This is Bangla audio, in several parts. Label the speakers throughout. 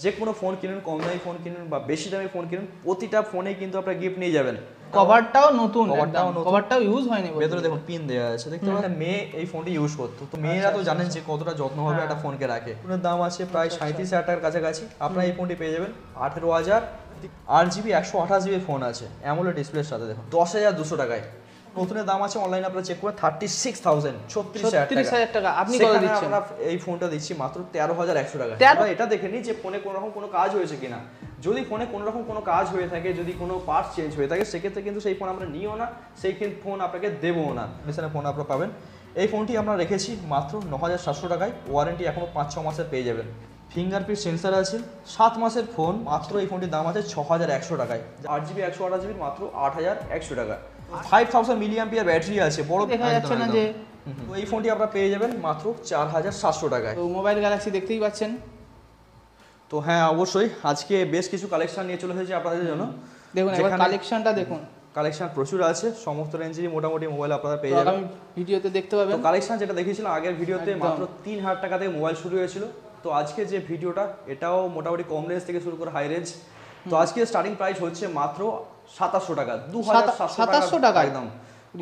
Speaker 1: যে কোনো ফোন কিনুন, কম দামি ফোন কিনুন বা বেশি দামি ফোন কিনুন, প্রতিটা ফোনে কিন্তু আপনারা গিফট নিয়ে যাবেন।
Speaker 2: কভারটাও নতুন,
Speaker 1: কভারটাও
Speaker 2: ইউজ হয়নি,
Speaker 1: ভেতরে দেখুন পিন দেওয়া আছে, দেখতে পাচ্ছেন। মেয়ে এই ফোনটি ইউজ করতো, তো মেয়েরা তো জানেন যে কতটা যত্ন হবে একটা ফোনকে রাখে। ফোনের দাম আছে প্রায় 37,000 টাকার কাছাকাছি। আপনারা এই ফোনটি পেয়ে যাবেন 18,000। 8GB 128GB ফোন আছে অ্যামোলেড ডিসপ্লের সাথে, দেখুন 10,200 টাকায়। নতুনের দাম আছে অনলাইনে আপনারা চেক করে 36,000, 36,000 টাকা।
Speaker 2: আপনি কত দিচ্ছেন?
Speaker 1: আমরা এই ফোনটা দিচ্ছি মাত্র 13,100 টাকা। এটা দেখে নিই যে ফোনে কোনো রকম কোনো কাজ হয়েছে কিনা। যদি ফোনে কোনো রকম কোনো কাজ হয়ে থাকে, যদি কোনো পার্টস চেঞ্জ হয়ে থাকে, সেক্ষেত্রে কিন্তু সেই ফোন আমরা নিও না, সেই ফোন আপনাকে দেবও না। বিছানা ফোন আপনারা পাবেন। এই ফোনটি আমরা রেখেছি মাত্র 9,700 টাকায়। ওয়ারেন্টি এখনও 5-6 মাসের পেয়ে যাবেন। ফিঙ্গারপ্রিন্ট সেন্সার আছে, 7 মাসের ফোন। মাত্র এই ফোনটির দাম আছে 6,100 টাকায়। 8GB 128GB মাত্র 8,100 টাকা। 5000 মিলিঅ্যাম্পিয়ার ব্যাটারি আছে, বড়
Speaker 2: দেখা যাচ্ছে না যে।
Speaker 1: তো এই ফোনটি আপনারা পেয়ে যাবেন মাত্র 4,700 টাকায়।
Speaker 2: তো মোবাইল গ্যালাক্সি দেখতেই পাচ্ছেন।
Speaker 1: তো হ্যাঁ, অবশ্যই আজকে বেশ কিছু কালেকশন নিয়ে চলে এসেছি আপনাদের জন্য।
Speaker 2: দেখুন একবার কালেকশনটা দেখুন।
Speaker 1: কালেকশন প্রচুর আছে, সমস্ত রেঞ্জেরই মোটামুটি মোবাইল আপনারা পেয়ে যাবেন।
Speaker 2: আগামী ভিডিওতে দেখতে পাবেন।
Speaker 1: তো কালেকশন যেটা দেখিয়েছিলাম আগের ভিডিওতে, মাত্র 3,000 টাকা থেকে মোবাইল শুরু হয়েছিল। তো আজকে যে ভিডিওটা, এটাও মোটামুটি কম রেঞ্জ থেকে শুরু করে হাই রেঞ্জ। তো আজকে স্টার্টিং প্রাইস হচ্ছে মাত্র 2700 টাকা, 2,700 টাকা একদম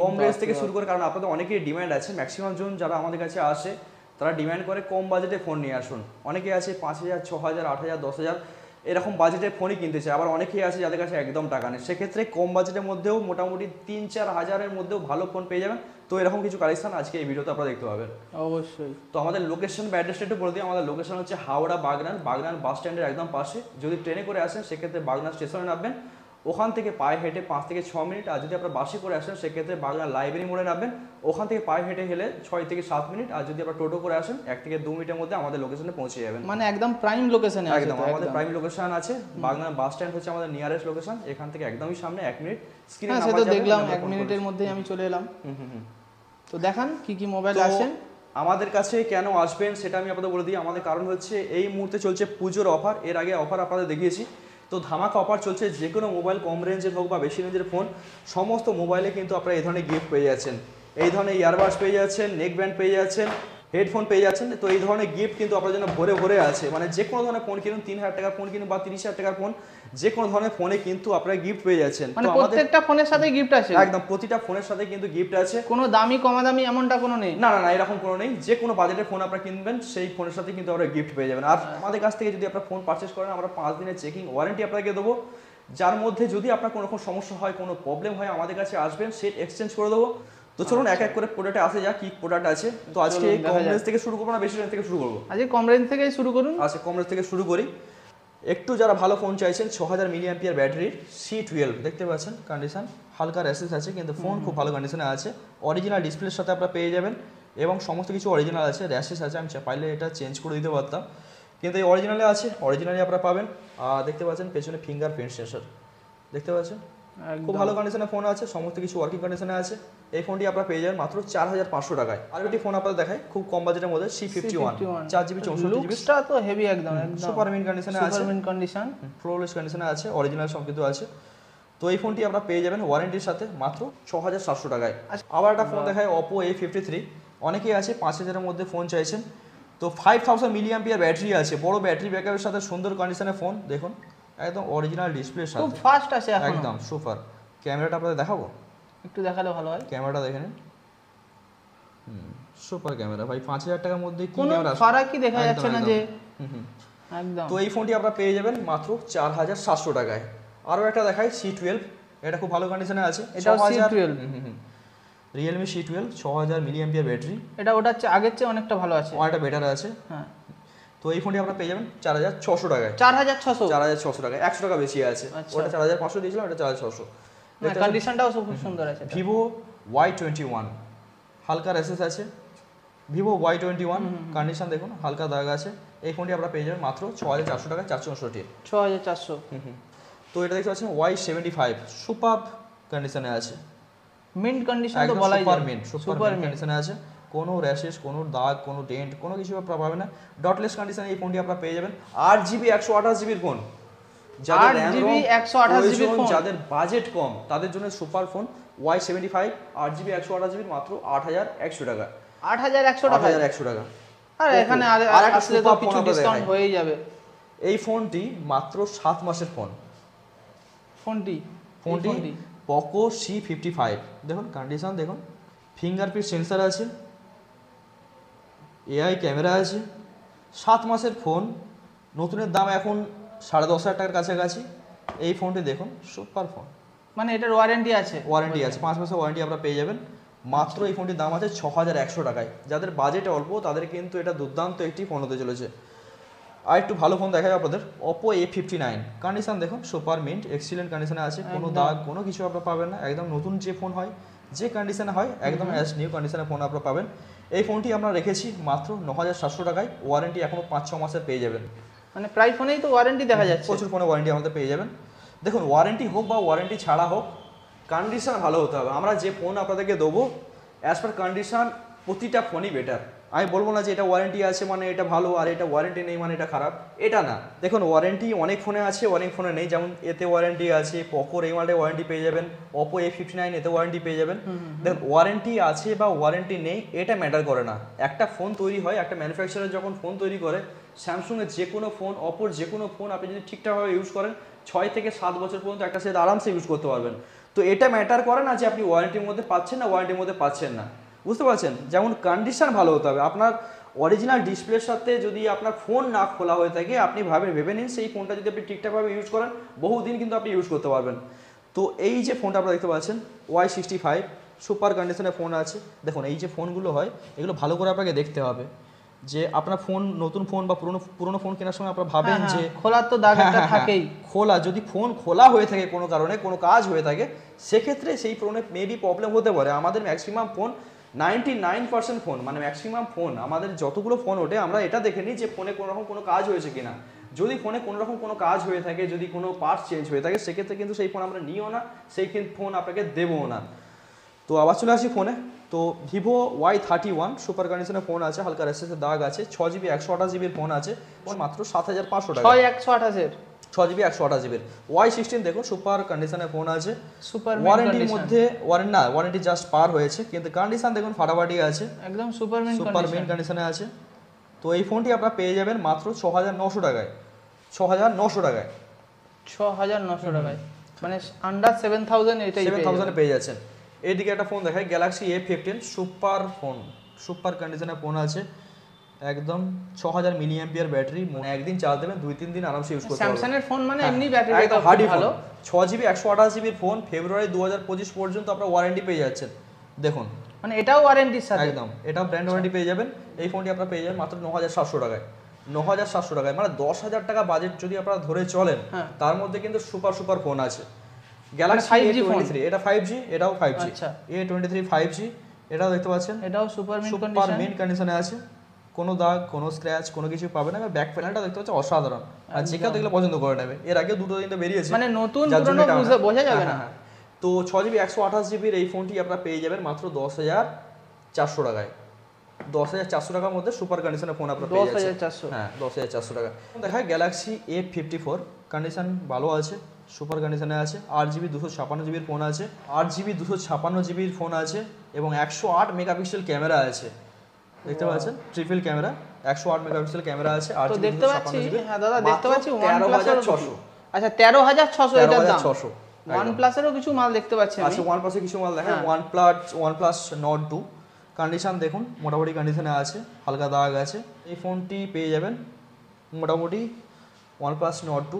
Speaker 1: কম রেঞ্জ থেকে শুরু করে। কারণ আপনাদের অনেকেই ডিমান্ড আছে, ম্যাক্সিমাম জন যারা আমাদের কাছে আসে তারা ডিমান্ড করে কম বাজেটে ফোন নিয়ে আসুন। অনেকে আছে 5,000, 6,000, 8,000, 10,000 এরকম বাজেটের ফোনই কিনতে চায়। আবার অনেকেই আছে যাদের কাছে একদম টাকা নেই। সেক্ষেত্রে কম বাজেটের মধ্যেও মোটামুটি 3-4 হাজারের মধ্যেও ভালো ফোন পেয়ে যাবেন। তো এরকম কিছু কালেকশন আজকে এই ভিডিওতে আপনারা দেখতে পাবেন
Speaker 2: অবশ্যই।
Speaker 1: তো আমাদের লোকেশন বা অ্যাড্রেসটা একটু বলে দিই। আমাদের লোকেশন হচ্ছে হাওড়া বাগনান বাস স্ট্যান্ডের একদম পাশে। যদি ট্রেনে করে আসেন সেক্ষেত্রে বাগনান স্টেশনে নামবেন, ওখান থেকে পায়ে হেঁটে 5 থেকে 6 মিনিট। আর যদি আপনারা বাসে করে আসেন সেক্ষেত্রে বাগনান লাইব্রেরি মোড়ে নামবেন, ওখান থেকে পায়ে হেঁটে গেলে 6 থেকে 7 মিনিট। আর যদি আপনারা টোটো করে আসেন 1 থেকে 2 মিনিটের মধ্যে আমাদের লোকেশনে পৌঁছে যাবেন।
Speaker 2: মানে একদম প্রাইম লোকেশনে আছে।
Speaker 1: একদম আমাদের প্রাইম লোকেশন আছে। বাগনান বাস স্ট্যান্ড হচ্ছে আমাদের নিয়ারেস্ট লোকেশন। এখান থেকে একদমই সামনে 1 মিনিট স্ক্রিনে নাম্বার
Speaker 2: যাবে। দেখলাম 1 মিনিটের মধ্যেই আমি চলে এলাম। তো দেখান কি কি মোবাইল আছে
Speaker 1: আমাদের কাছে। কেন আসবেন সেটা আমি আপনাদের বলে দিই। আমাদের কারণ হচ্ছে এই মুহূর্তে চলছে পুজোর অফার। এর আগে অফার আপনাদের দেখিয়েছি। তো ধামাকা অফার চলছে। যে কোনো মোবাইল কম রেঞ্জের হোক বা বেশি রেঞ্জের ফোন, সমস্ত মোবাইলে কিন্তু আপনারা এই ধরনের গিফট পেয়ে যাচ্ছেন। এই ধরনের ইয়ারবাডস পেয়ে যাচ্ছেন, নেক ব্যান্ড পেয়ে যাচ্ছেন, হেডফোন পেয়ে যাচ্ছেন। তো এই ধরনের গিফট কিন্তু আপনার জন্য ভরে ভরে আছে। মানে যে কোনো ধরনের ফোন কিনুন, 3,000 টাকার ফোন কিনুন বা 30,000 টাকার ফোন, যে কোনো ধরনের ফোনে কিন্তু আপনারা গিফট পেয়ে যাচ্ছেন।
Speaker 2: মানে প্রত্যেকটা ফোনের সাথে গিফট আছে।
Speaker 1: একদম প্রতিটা ফোনের সাথে কিন্তু গিফট আছে।
Speaker 2: কোনো দামি কমা দামি এমনটা কোনো নেই।
Speaker 1: না, এরকম কোনো নেই। যে কোনো বাজেটের ফোন আপনারা কিনবেন সেই ফোনের সাথে কিন্তু আপনারা গিফট পেয়ে যাবেন। আর আমাদের কাছ থেকে যদি আপনারা ফোন পারচেস করেন, আমরা 5 দিনের চেকিং ওয়ারেন্টি আপনাকে দেবো। যার মধ্যে যদি আপনার কোনো রকম সমস্যা হয়, কোনো প্রবলেম হয়, আমাদের কাছে আসবেন, সেট এক্সচেঞ্জ করে দেবো। তো চলুন এক এক করে প্রোডাক্টে আসে যাক কি প্রোডাক্ট আছে। তো আজকে কম রেঞ্জ থেকে শুরু করবো না বেশি রেঞ্জ থেকে শুরু করবো?
Speaker 2: আজকে কম রেঞ্জ থেকে শুরু করুন।
Speaker 1: আচ্ছা, কম রেঞ্জ থেকে শুরু করি। একটু যারা ভালো ফোন চাইছেন, 6,000 মিলিঅ্যাম্পিয়ার ব্যাটারির C12 দেখতে পাচ্ছেন। কন্ডিশন হালকা র্যাশেস আছে, কিন্তু ফোন খুব ভালো কন্ডিশনে আছে। অরিজিনাল ডিসপ্লের সাথে আপনারা পেয়ে যাবেন এবং সমস্ত কিছু অরিজিনাল আছে। র্যাশেস আছে, আমি পাইলে এটা চেঞ্জ করে দিতে পারতাম, কিন্তু এই অরিজিনালে আছে। অরিজিনালি আপনারা পাবেন। দেখতে পাচ্ছেন পেছনে ফিঙ্গারপ্রিন্ট সেন্সর দেখতে পাচ্ছেন। খুব ভালো কন্ডিশনে ফোন আছে, সমস্ত কিছু ওয়ার্কিং কন্ডিশনে আছে। এই ফোনটি আপনারা পেয়ে যাবেন মাত্র 4,500 টাকায়। আর একটি ফোন আপনাদের দেখায় খুব কম বাজেটের মধ্যে, C51 4GB 64GB।
Speaker 2: লুকসটা তো হেভি একদম
Speaker 1: সুপার মিন কন্ডিশনে আছে,
Speaker 2: সুপার মিন কন্ডিশন,
Speaker 1: ফ্লোলেস কন্ডিশনে আছে, অরিজিনাল সব কিছু আছে। তো এই ফোনটি আপনারা পেয়ে যাবেন ওয়ারেন্টির সাথে মাত্র 6,700 টাকায়। আবার একটা ফোন দেখায় Oppo A53। অনেকেই আছে 5,000 এর মধ্যে ফোন চাইছেন। তো 5000 মিলিঅ্যাম্পিয়ার ব্যাটারি আছে, বড় ব্যাটারি ব্যাকআপের সাথে সুন্দর কন্ডিশনের ফোন। দেখুন একদম অরিজিনাল ডিসপ্লের সাথে,
Speaker 2: খুব ফাস্ট আছে
Speaker 1: একদম সুপার। ক্যামেরাটা আপনাদের দেখাবো,
Speaker 2: একটু দেখালে ভালো হয়।
Speaker 1: ক্যামেরাটা দেখে নিন। সুপার ক্যামেরা ভাই। 5,000 টাকার মধ্যে কি
Speaker 2: কোনো
Speaker 1: ক্যামেরা,
Speaker 2: ফারাকই দেখা যাচ্ছে না যে একদম।
Speaker 1: তো এই ফোনটি আপনারা পেয়ে যাবেন মাত্র 4,700 টাকায়। আরও একটা দেখাই C12, এটা খুব ভালো কন্ডিশনে আছে।
Speaker 2: এটা C12
Speaker 1: Realme C12 6,000 milliampere battery.
Speaker 2: এটা ওটা আগের চেয়ে অনেকটা ভালো আছে,
Speaker 1: অনেকটা বেটার আছে।
Speaker 2: হ্যাঁ।
Speaker 1: তো এই ফোনটি আপনারা পেয়ে যাবেন 4,600 টাকায়।
Speaker 2: 4,600
Speaker 1: টাকায় 100 টাকা বেশি আছে। ওটা 4,500 দিয়েছিলাম, এটা 4,600।
Speaker 2: কন্ডিশনটাও খুব সুন্দর আছে।
Speaker 1: Vivo Y21 হালকা র্যাশেস আছে। Vivo Y21 কন্ডিশন দেখুন, হালকা দাগ আছে। এই ফোনটি আপনারা পেয়ে যাবেন মাত্র 6,400 টাকায়, 464।
Speaker 2: 6,400।
Speaker 1: তো এটা দেখতে পাচ্ছেন Y75 সুপার কন্ডিশনে আছে।
Speaker 2: মিন্ট কন্ডিশন তো বলাই যায়,
Speaker 1: সুপার মিন্ট কন্ডিশনে আছে। কোনো র্যাশেস, কোনো দাগ, কোনো ডেন্ট, কোনো কিছু আপনারা পাবেন না। ডটলেস কন্ডিশনে এই ফোনটি আপনারা পেয়ে যাবেন। 8GB 128GB ফোন, যাদের বাজেট কম তাদের জন্য super phone Y75 8GB 128GB মাত্র 8,100 টাকা।
Speaker 2: 8,100 টাকা।
Speaker 1: আর এখানে
Speaker 2: আর আসলে তো কিছু ডিসকাউন্ট হয়ে যাবে।
Speaker 1: এই ফোনটি মাত্র 7 মাসের ফোন।
Speaker 2: ফোনটি
Speaker 1: পোকো C55, দেখুন কন্ডিশন দেখুন, ফিঙ্গারপ্রিন্ট সেন্সর আছে, এআই ক্যামেরা আছে, 7 মাসের ফোন, নতুনের দাম এখন 10,500 টাকার কাছাকাছি। এই ফোনটি দেখুন, সুপার ফোন,
Speaker 2: মানে এটার ওয়ারেন্টি আছে?
Speaker 1: ওয়ারেন্টি আছে, 5 মাসের ওয়ারেন্টি আপনারা পেয়ে যাবেন। মাত্র এই ফোনটির দাম আছে 6,100 টাকায়। যাদের বাজেট অল্প তাদের কিন্তু এটা দুর্দান্ত একটি ফোন হতে চলেছে। আর একটু ভালো ফোন দেখা যায় আপনাদের, Oppo A59, কন্ডিশন দেখুন সুপার মিন্ট, এক্সিলেন্ট কন্ডিশনে আছে, কোনো দাগ কোনো কিছু আপনারা পাবেন না, একদম নতুন যে ফোন হয় যে কন্ডিশনে হয় একদম অ্যাজ নিউ কন্ডিশনে ফোন আপনারা পাবেন। এই ফোনটি আমরা রেখেছি মাত্র 9,700 টাকায়, ওয়ারেন্টি এখনও 5-6 মাসের পেয়ে যাবেন।
Speaker 2: মানে প্রায় ফোনেই তো ওয়ারেন্টি দেখা যাচ্ছে,
Speaker 1: প্রচুর ফোনে ওয়ারেন্টি আমাদের পেয়ে যাবেন। দেখুন ওয়ারেন্টি হোক বা ওয়ারেন্টি ছাড়া হোক, কন্ডিশন ভালো হতে হবে। আমরা যে ফোন আপনাদেরকে দেবো অ্যাজ পার কন্ডিশন প্রতিটা ফোনই বেটার। আমি বলবো না যে এটা ওয়ারেন্টি আছে মানে এটা ভালো, আর এটা ওয়ারেন্টি নেই মানে এটা খারাপ, এটা না। দেখুন ওয়ারেন্টি অনেক ফোনে আছে, অনেক ফোনে নেই। যেমন এতে ওয়ারেন্টি আছে, পোকোর এই মডেলে ওয়ারেন্টি পেয়ে যাবেন, Oppo A59 এতে ওয়ারেন্টি পেয়ে যাবেন। দেখুন ওয়ারেন্টি আছে বা ওয়ারেন্টি নেই এটা ম্যাটার করে না। একটা ফোন তৈরি হয়, একটা ম্যানুফ্যাকচারার যখন ফোন তৈরি করে, স্যামসুংয়ের যে কোনো ফোন, অপোর যে কোনো ফোন আপনি যদি ঠিকঠাকভাবে ইউজ করেন 6 থেকে 7 বছর পর্যন্ত একটা সেট আরামসে ইউজ করতে পারবেন। তো এটা ম্যাটার করে না যে আপনি ওয়ারেন্টির মধ্যে পাচ্ছেন না, ওয়ারেন্টির মধ্যে পাচ্ছেন না, বুঝতে পারছেন? যেমন কন্ডিশন ভালো হতে হবে। আপনার অরিজিনাল ডিসপ্লের সাথে যদি আপনার ফোন না খোলা হয়ে থাকে, আপনি ভেবে নিন সেই ফোনটা যদি আপনি ঠিকঠাকভাবে ইউজ করেন বহুদিন কিন্তু আপনি ইউজ করতে পারবেন। তো এই যে ফোনটা আপনারা দেখতে পাচ্ছেন Y65, সুপার কন্ডিশনের ফোন আছে। দেখুন এই যে ফোনগুলো হয় এগুলো ভালো করে আপনাকে দেখতে হবে, যে আপনার ফোন নতুন ফোন বা পুরনো ফোন কেনার সময় আপনারা ভাবেন যে
Speaker 2: খোলার তো দাগ একটা থাকেই,
Speaker 1: খোলা, যদি ফোন খোলা হয়ে থাকে কোনো কারণে, কোনো কাজ হয়ে থাকে, সেক্ষেত্রে সেই ফোনে মেবি প্রবলেম হতে পারে। আমাদের ম্যাক্সিমাম ফোন 99% ফোন, মানে ম্যাক্সিমাম ফোন আমাদের যতগুলো ফোন ওঠে আমরা এটা দেখে নিই যে ফোনে কোনো রকম কোনো কাজ হয়েছে কিনা। যদি ফোনে কোনো রকম কোনো কাজ হয়ে থাকে, যদি কোনো পার্টস চেঞ্জ হয়ে থাকে, সেক্ষেত্রে কিন্তু সেই ফোন আমরা নিও না, সেই ফোন আপনাকে দেবও না। তো আবার চলে আসি ফোনে। তো ভিভো Y31 সুপার কন্ডিশনের ফোন আছে, হালকা রেসেসের দাগ আছে, 6GB 128GB ফোন আছে, মাত্র 7,500 টাকা।
Speaker 2: 6128-এর
Speaker 1: 6GB 128GB। Y16 দেখুন সুপার কন্ডিশনের ফোন আছে,
Speaker 2: সুপার
Speaker 1: ওয়ারেন্টির মধ্যে ওয়ারেন্টি জাস্ট পার হয়েছে, কিন্তু কন্ডিশন দেখুন ফাটাফাটি আছে,
Speaker 2: একদম সুপার
Speaker 1: মেইন কন্ডিশনে আছে। তো এই ফোনটি আপনারা পেয়ে যাবেন মাত্র 6,900 টাকায়। 6,900 টাকায়,
Speaker 2: 6,900 টাকায়, মানে আন্ডার 7,000 এটাই
Speaker 1: 7,000 পেয়ে যাচ্ছেন। এইদিকে একটা ফোন দেখায়, Galaxy A15 super phone, super কন্ডিশনের ফোন আছে, একদম 6,000 মিলিঅ্যাম্পিয়ার ব্যাটারি, একদিন চার্জ দেবেন 2-3 দিন আরামসে ইউজ করতে পারবেন।
Speaker 2: স্যামসাং এর ফোন মানে এমনি ব্যাটারি ব্যাকআপ ভালো।
Speaker 1: 6GB 128GB ফোন, ফেব্রুয়ারি 2025 পর্যন্ত আপনারা ওয়ারেন্টি পেয়ে যাচ্ছেন। দেখুন
Speaker 2: মানে এটাও ওয়ারেন্টির সাথে,
Speaker 1: একদম এটাও ব্র্যান্ড ওয়ারেন্টি পেয়ে যাবেন। এই ফোনটি আপনারা পেয়ে যাবেন মাত্র 9,700 টাকায়। 9,700 টাকায়, মানে 10,000 টাকা বাজেট যদি আপনারা ধরে চলেন, তার মধ্যে কিন্তু সুপার ফোন আছে। গ্যালাক্সি A23, এটা 5G, এটাও 5G।
Speaker 2: আচ্ছা,
Speaker 1: A23 5G, এটাও দেখতে পাচ্ছেন,
Speaker 2: এটাও সুপার
Speaker 1: মিন্ট কন্ডিশনে আছে, কোনো দাগ কোনো স্ক্র্যাচ কোনো কিছু পাবে না। ব্যাক প্যানেলটা দেখতে পাচ্ছেন অসাধারণ, আর যে কেউ দেখলে পছন্দ করে নেবে। এর আগে 2-3টা বেরিয়েছে,
Speaker 2: মানে নতুন পুরনো বোঝা যাবে না।
Speaker 1: তো 6GB 128GB এই ফোনটি আপনারা পেয়ে যাবেন মাত্র 10,400 টাকায়। 10,400 টাকার মধ্যে সুপার কন্ডিশনের ফোন আপনারা পেয়ে যাচ্ছেন।
Speaker 2: 10,400,
Speaker 1: হ্যাঁ 10,400 টাকা। দেখায় গ্যালাক্সি A54, কন্ডিশন ভালো আছে, সুপার কন্ডিশনে আছে। 8GB 256GB ফোন আছে, 8GB 256GB ফোন আছে, এবং 108 মেগাপিক্সেল ক্যামেরা আছে, দেখতে পাচ্ছেন, ট্রিপল ক্যামেরা, 108 মেগাপিক্সেল ক্যামেরা আছে।
Speaker 2: তো দেখতে পাচ্ছি, হ্যাঁ দাদা দেখতে পাচ্ছি
Speaker 1: 13,600।
Speaker 2: আচ্ছা 13,600 এটার দাম।
Speaker 1: 13,600।
Speaker 2: OnePlus এরও কিছু মাল দেখতে পাচ্ছি আমি।
Speaker 1: আচ্ছা OnePlus এর কিছু মাল দেখেন, OnePlus Nord 2 কন্ডিশন দেখুন মোটামুটি কন্ডিশনে আছে, হালকা দাগ আছে। এই ফোনটি পেয়ে যাবেন মোটামুটি OnePlus Nord 2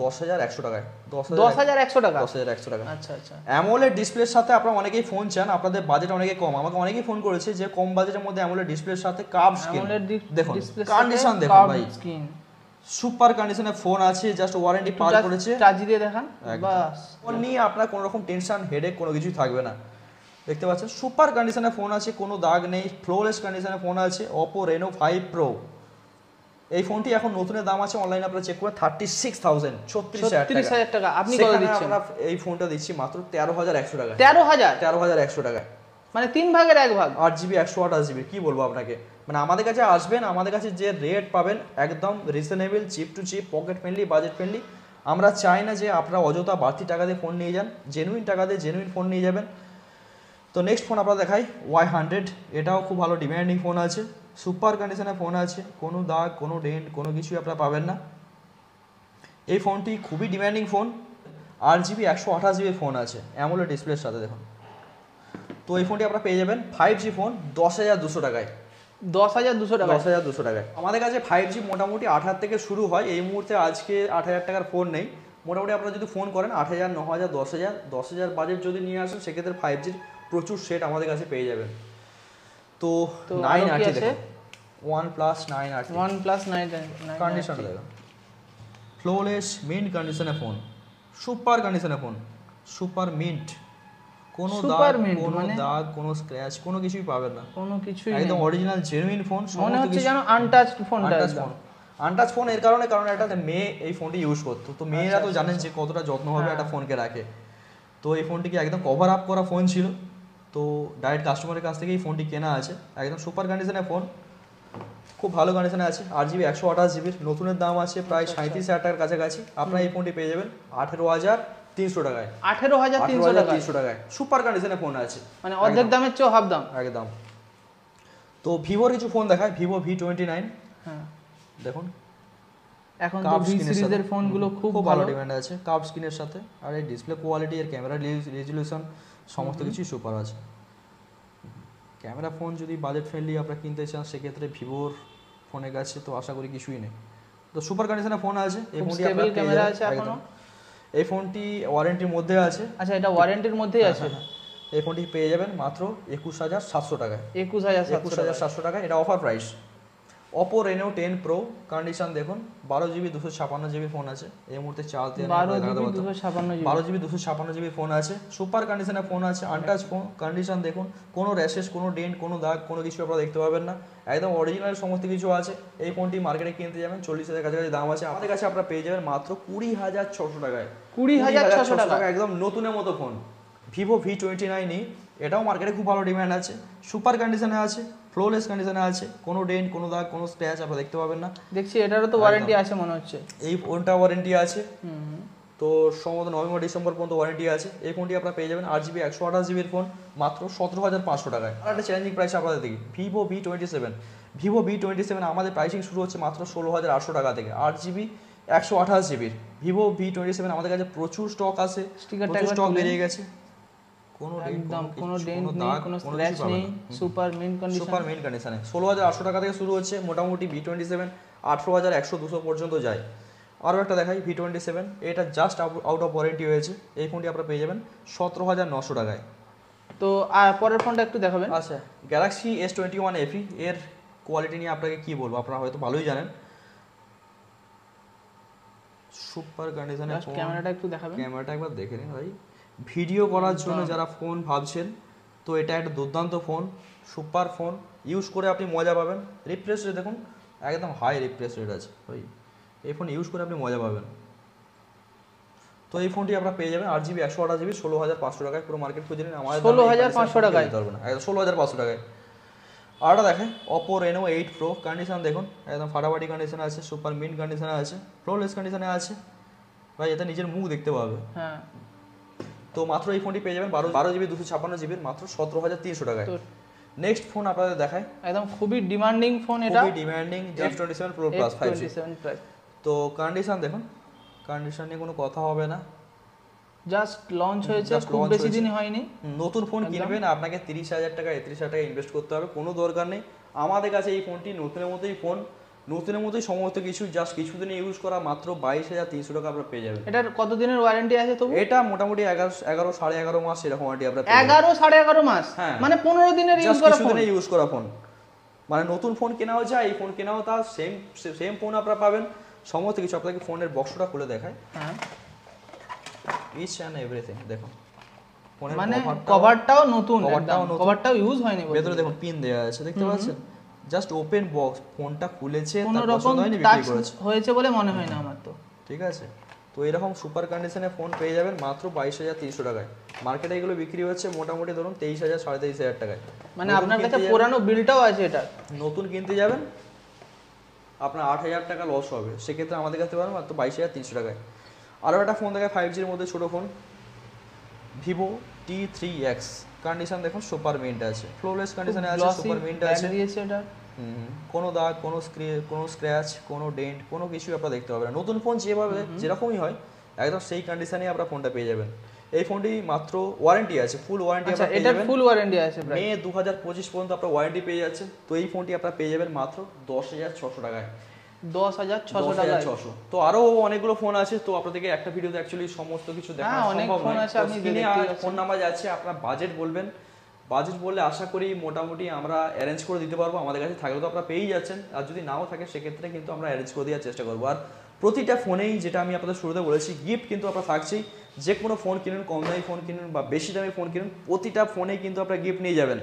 Speaker 1: 10,100 টাকায়।
Speaker 2: 10,100 টাকা,
Speaker 1: 10,100 টাকা।
Speaker 2: আচ্ছা আচ্ছা।
Speaker 1: অ্যামোলেড ডিসপ্লের সাথে আপনারা অনেকেই ফোন চান, আপনাদের বাজেট অনেকে কম। আমাকে অনেকেই ফোন করেছে যে কম বাজেটের মধ্যে অ্যামোলেড ডিসপ্লের সাথে কার্ভ স্ক্রিন, দেখুন কন্ডিশন দেখুন ভাই, সুপার কন্ডিশনে ফোন আছে, জাস্ট ওয়ারেন্টি পার করেছে।
Speaker 2: টাচ দিয়ে দেখান, বাস।
Speaker 1: ফোন নিয়ে আপনার কোনো রকম টেনশন হেডেক কোনো কিছুই থাকবে না। দেখতে পাচ্ছেন সুপার কন্ডিশনে ফোন আছে, কোনো দাগ নেই, ফ্লোলেস কন্ডিশনে ফোন আছে, Oppo Reno 5 Pro। এই ফোনটি এখন নতুনের দাম আছে অনলাইনে আপনারা চেক করে 36,000,
Speaker 2: 36,000 টাকা। আপনি কত দিচ্ছেন?
Speaker 1: আমরা এই ফোনটা দিচ্ছি মাত্র 13,100 টাকা।
Speaker 2: 13,100
Speaker 1: টাকা,
Speaker 2: মানে 3 ভাগের 1 ভাগ।
Speaker 1: 8GB 128GB, কি বলবো আপনাকে, মানে আমাদের কাছে আসবেন, আমাদের কাছে যে রেট পাবেন একদম reasonable, cheap to cheap, pocket friendly, budget friendly. আমরা চাই না যে আপনারা অযথা বাড়তি টাকা দিয়ে ফোন নিয়ে যান, জেনুইন টাকা দিয়ে জেনুইন ফোন নিয়ে যাবেন। তো নেক্সট ফোন আপনারা দেখাই Y100, এটাও খুব ভালো ডিমান্ডিং ফোন আছে, সুপার কন্ডিশনের ফোন আছে, কোনো দাগ কোনো ডেন্ট কোনো কিছুই আপনারা পাবেন না। এই ফোনটি খুবই demanding phone, 8GB 128GB phone আছে অ্যামোলেড ডিসপ্লের সাথে দেখুন। তো এই ফোনটি আপনারা পেয়ে যাবেন 5G ফোন 10,200 টাকায়।
Speaker 2: 10,200 টাকা।
Speaker 1: 10,200 টাকায় আমাদের কাছে 5G মোটামুটি 8,000 থেকে শুরু হয়। এই মুহূর্তে আজকে 8,000 টাকার ফোন নেই। মোটামুটি আপনারা যদি ফোন করেন 8,000, 9,000, 10,000 বাজেট যদি নিয়ে আসেন সেক্ষেত্রে 5Gর প্রচুর সেট আমাদের কাছে পেয়ে যাবেন। তো 9RT দেখুন, OnePlus 9RT
Speaker 2: OnePlus 9
Speaker 1: কন্ডিশন দেখুন, ফ্লোলেস মিন্ট কন্ডিশনে ফোন, সুপার কন্ডিশনে ফোন, সুপার মিন্ট, কোনো
Speaker 2: Super
Speaker 1: দাগ
Speaker 2: mint
Speaker 1: কোনো
Speaker 2: মানে?
Speaker 1: দাগ কোনো স্ক্র্যাচ কোনো কিছুই পাবেন না,
Speaker 2: কোনো কিছুই
Speaker 1: একদম
Speaker 2: নেই।
Speaker 1: Original genuine phone.
Speaker 2: মনে হচ্ছে যেন আনটাচড ফোনটা।
Speaker 1: আনটাচ ফোন এর কারণে, কারণ একটা মেয়ে এই ফোনটি ইউজ করতো, তো মেয়েরা তো জানেন যে কতটা যত্ন হবে একটা ফোনকে রাখে। তো এই ফোনটিকে একদম কভার আপ করা ফোন ছিল, তো ডাইরেক্ট কাস্টমারের কাছ থেকে এই ফোনটি কেনা আছে। একদম সুপার কন্ডিশনের ফোন, খুব ভালো কন্ডিশনে আছে। 8GB 128GB, নতুনের দাম আছে প্রায় 37,000 টাকার কাছাকাছি। আপনারা এই ফোনটি পেয়ে যাবেন 18,300 টাকায়।
Speaker 2: 18,300
Speaker 1: টাকায় সুপার কন্ডিশনে ফোন আছে,
Speaker 2: মানে অর্ধেক দামের চেয়েও হাফ দাম
Speaker 1: একদম। তো ভিভোর কিছু ফোন দেখায়, ভিভো V29
Speaker 2: হ্যাঁ
Speaker 1: দেখুন,
Speaker 2: এখন তো ভি সিরিজের ফোনগুলো খুব
Speaker 1: ভালো ডিমান্ড আছে কার্ভ স্ক্রিনের সাথে। আর এই ডিসপ্লে কোয়ালিটি আর ক্যামেরা রেজলিউশন সমস্ত কিছুই সুপার আছে। ক্যামেরা ফোন যদি বাজেট ফ্রেন্ডলি আপনারা কিনতে চান সেক্ষেত্রে ভিভোর ফোনের কাছে তো আশা করি কিছুই নেই। তো সুপার কন্ডিশনের ফোন আছে, এই ফোনটি আপনারা
Speaker 2: ক্যামেরা আছে এখনো।
Speaker 1: এই ফোনটি ওয়ারেন্টির মধ্যে আছে।
Speaker 2: আচ্ছা, এটা ওয়ারেন্টির মধ্যেই আছে।
Speaker 1: এই ফোনটি পেয়ে যাবেন মাত্র 21,700 টাকায়।
Speaker 2: 21,700
Speaker 1: টাকায়, এটা offer price. Oppo Reno 10 Pro condition দেখুন, 12GB 256GB ফোন আছে এই মুহূর্তে। 12GB 256GB ফোন আছে, সুপার কন্ডিশনের ফোন আছে, আনটাচ ফোন। কন্ডিশন দেখুন, কোনো র্যাশেস কোনো ডেন্ট কোনো দাগ কোনো কিছু আপনারা দেখতে পাবেন না, একদম অরিজিনাল সমস্ত কিছু আছে। এই ফোনটি মার্কেটে কিনতে যাবেন 40,000 কাছাকাছি দাম আছে, আমাদের কাছে আপনারা পেয়ে যাবেন মাত্র 20,600 টাকায়।
Speaker 2: 20,600 টাকা,
Speaker 1: একদম নতুনের মতো ফোন। ভিভো V29 এটাও মার্কেটে খুব ভালো ডিমান্ড আছে, সুপার কন্ডিশনে আছে, ফ্লোলেস কন্ডিশনে আছে, কোনো ডেন্ট কোনো দাগ কোনো স্ক্র্যাচ আপনারা দেখতে পাবেন না।
Speaker 2: দেখছি এটারও তো ওয়ারেন্টি আছে মনে হচ্ছে।
Speaker 1: এই ফোনটা ওয়ারেন্টি আছে, তো সম্ভবত নভেম্বর ডিসেম্বর পর্যন্ত ওয়ারেন্টি আছে। এই ফোনটি আপনারা পেয়ে যাবেন 8GB 128GBর ফোন মাত্র 17,500 টাকায়। আর একটা চ্যালেঞ্জিং প্রাইস আপনাদের দেখি, ভিভো V27 আমাদের প্রাইসিং শুরু হচ্ছে মাত্র 16,800 টাকা থেকে। 8GB 128GBর ভিভো V27 আমাদের কাছে প্রচুর স্টক আছে, স্টক বেরিয়ে গেছে, কোনো
Speaker 2: একদম কোনো ডেন্ট নেই কোনো স্ক্র্যাচ নেই, সুপার মিন্ট
Speaker 1: কন্ডিশনে 16,800 টাকা থেকে শুরু হচ্ছে। মোটামুটি V27 18,100 200 পর্যন্ত যায়। আরও একটা দেখাই V27, এটা জাস্ট আউট অফ ওয়ারেন্টি হয়েছে। এই ফোনটি আপনারা পেয়ে যাবেন 17,900 টাকায়।
Speaker 2: তো পরের ফোনটা একটু দেখাবেন।
Speaker 1: আচ্ছা, গ্যালাক্সি S21 FE এর কোয়ালিটি নিয়ে আপনাকে কি বলবো, আপনারা হয়তো ভালোই জানেন। সুপার কন্ডিশনে ফোন,
Speaker 2: ক্যামেরাটা একটু দেখাবেন।
Speaker 1: ক্যামেরাটা একবার দেখে নিন ভাই। ভিডিও করার জন্য যারা ফোন ভাবছেন, তো এটা একটা দুর্দান্ত ফোন, সুপার ফোন, ইউজ করে আপনি মজা পাবেন। রিফ্রেশ রেট দেখুন, একদম হাই রিফ্রেশ রেট আছে ভাই, এই ফোন ইউজ করে আপনি মজা পাবেন। তো এই ফোনটি আপনারা পেয়ে যাবেন 8GB 128GB 16,500 টাকায়। পুরো মার্কেট খুঁজে নিন, আমাদের
Speaker 2: 16,500 টাকায়
Speaker 1: একদম 16,500 টাকায়। আরটা দেখেন Oppo Reno 8 Pro কন্ডিশন দেখুন, একদম ফাটাফাটি কন্ডিশনে আছে, সুপার মিন্ট কন্ডিশনে আছে, ফ্লোলেস কন্ডিশনে আছে ভাই, এতে নিজের মুখ দেখতে পাবে।
Speaker 2: হ্যাঁ,
Speaker 1: তো মাত্র এই ফোনটি পেয়ে যাবেন 12GB 256GB মাত্র 17,300 টাকায়। নেক্সট ফোন আপনাদের দেখায়,
Speaker 2: একদম খুবই ডিমান্ডিং ফোন, এটা
Speaker 1: খুবই demanding F27 Pro Plus 5G। তো কন্ডিশন দেখুন, কন্ডিশন নিয়ে কোনো কথা হবে না,
Speaker 2: জাস্ট লঞ্চ হয়েছে, খুব বেশি দিন হয়নি।
Speaker 1: নতুন ফোন কিনবেন আপনাকে 30,000 টাকা 31,000 টাকা ইনভেস্ট করতে হবে, কোনো দরকার নেই। আমাদের কাছে এই ফোনটি নতুনের মতোই ফোন, নতুনের মতোই সমস্ত কিছু, জাস্ট কিছুদিন ইউজ করা মাত্র 22,300 টাকা আপনারা পেয়ে যাবেন।
Speaker 2: এটার কত দিনের ওয়ারেন্টি আছে তবু?
Speaker 1: এটা মোটামুটি 11 সাড়ে 11 মাস এরকম ওয়ারেন্টি আপনারা
Speaker 2: 11 মাস, মানে 15 দিনের
Speaker 1: ইউজ করা ফোন। মানে নতুন ফোন কেনাও যায়, এই ফোন কেনাও তা সেম ফোন আপনারা পাবেন, সমস্ত কিছু। আপনাকে ফোনের বক্সটা খুলে দেখায়,
Speaker 2: হ্যাঁ,
Speaker 1: ইচ এন্ড এভরিথিং দেখুন, ফোনের
Speaker 2: মানে কভারটাও নতুন, কভারটাও ইউজ হয়নি,
Speaker 1: ভেতরে দেখুন পিন দেয়া আছে, দেখতে পাচ্ছেন, জাস্ট ওপেন বক্স, ফোনটা খুলেছে,
Speaker 2: কোনো
Speaker 1: তার
Speaker 2: রকম
Speaker 1: পছন্দ হয়নি
Speaker 2: টাচ
Speaker 1: বিক্রি করেছে
Speaker 2: হয়েছে বলে মনে হয় না আমার তো।
Speaker 1: ঠিক আছে, তো এরকম সুপার কন্ডিশনে ফোন পেয়ে যাবেন মাত্র 22,300 টাকায়। মার্কেটে এগুলো বিক্রি হচ্ছে মোটামুটি ধরুন 23,000 সাড়ে 23,000 টাকায়।
Speaker 2: মানে আপনার কাছে পুরানো বিলটাও আছে এটা?
Speaker 1: নতুন কিনতে যাবেন আপনার 8,000 টাকা লস হবে, সেক্ষেত্রে আমাদের কাছে পাবেন মাত্র 22,300 টাকায়। আরও একটা ফোন দেখায় 5Gর মধ্যে ছোটো ফোন, ভিভো T3X কন্ডিশন দেখুন, সুপার মিন্ট আছে, ফ্লোলেস কন্ডিশনে আছে, সুপার মিন্ট আছে, কোনো দাগ, কোনো স্ক্র্যাচ, কোনো ডেন্ট, কোনো কিছু আপনারা দেখতে পাবেন না। নতুন ফোন যেভাবে যেরকমই হয় একদম সেই কন্ডিশনে আপনারা ফোনটা পেয়ে যাবেন। এই ফোনটি মাত্র ওয়ারেন্টি আছে, ফুল ওয়ারেন্টি
Speaker 2: আচ্ছা,
Speaker 1: আপনারা পেয়ে
Speaker 2: এটার
Speaker 1: যাবেন।
Speaker 2: ফুল ওয়ারেন্টি আছে প্রায়
Speaker 1: মে 2025 পর্যন্ত আপনার ওয়ারেন্টি পেয়ে যাচ্ছে। তো এই ফোনটি আপনারা পেয়ে যাবেন মাত্র 10,600 টাকায়।
Speaker 2: 10,600 টাকা।
Speaker 1: 10,600। তো আরো অনেকগুলো ফোন আছে, তো আপনাদেরকে একটা ভিডিওতে অ্যাকচুয়ালি সমস্ত কিছু দেখা
Speaker 2: অনেক
Speaker 1: সম্ভব
Speaker 2: ফোন
Speaker 1: নয়।
Speaker 2: আছে,
Speaker 1: তো
Speaker 2: আপনি
Speaker 1: স্ক্রিনে
Speaker 2: দেখতেই পাচ্ছেন।
Speaker 1: ফোন নাম্বার যাচ্ছে, আপনারা বাজেট বলবেন, বাজেট বললে আশা করি মোটামুটি আমরা অ্যারেঞ্জ করে দিতে পারবো। আমাদের কাছে থাকলে তো আপনারা পেয়েই যাচ্ছেন, আর যদি নাও থাকে সেক্ষেত্রে কিন্তু আমরা অ্যারেঞ্জ করে দেওয়ার চেষ্টা করবো। আর প্রতিটা ফোনেই যেটা আমি আপনাদের শুরুতে বলেছি, গিফট কিন্তু আপনারা থাকছেই। যে কোনো ফোন কিনুন, কম দামি ফোন কিনুন বা বেশি দামি ফোন কিনুন, প্রতিটা ফোনেই কিন্তু আপনারা গিফট নিয়ে যাবেন।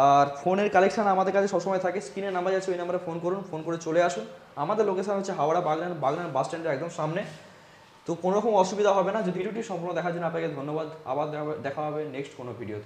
Speaker 1: আর ফোনের কালেকশন আমাদের কাছে সবসময় থাকে। স্ক্রিনে নাম্বার যাচ্ছে, ওই নাম্বারে ফোন করুন, ফোন করে চলে আসুন। আমাদের লোকেশন হচ্ছে হাওড়া বাগনান বাস স্ট্যান্ডের একদম সামনে। তো কোনো রকম অসুবিধা হবে না। যে ভিডিওটি সম্পূর্ণ দেখার জন্য আপনাকে ধন্যবাদ। আবার দেখা হবে নেক্সট কোনো ভিডিওতে।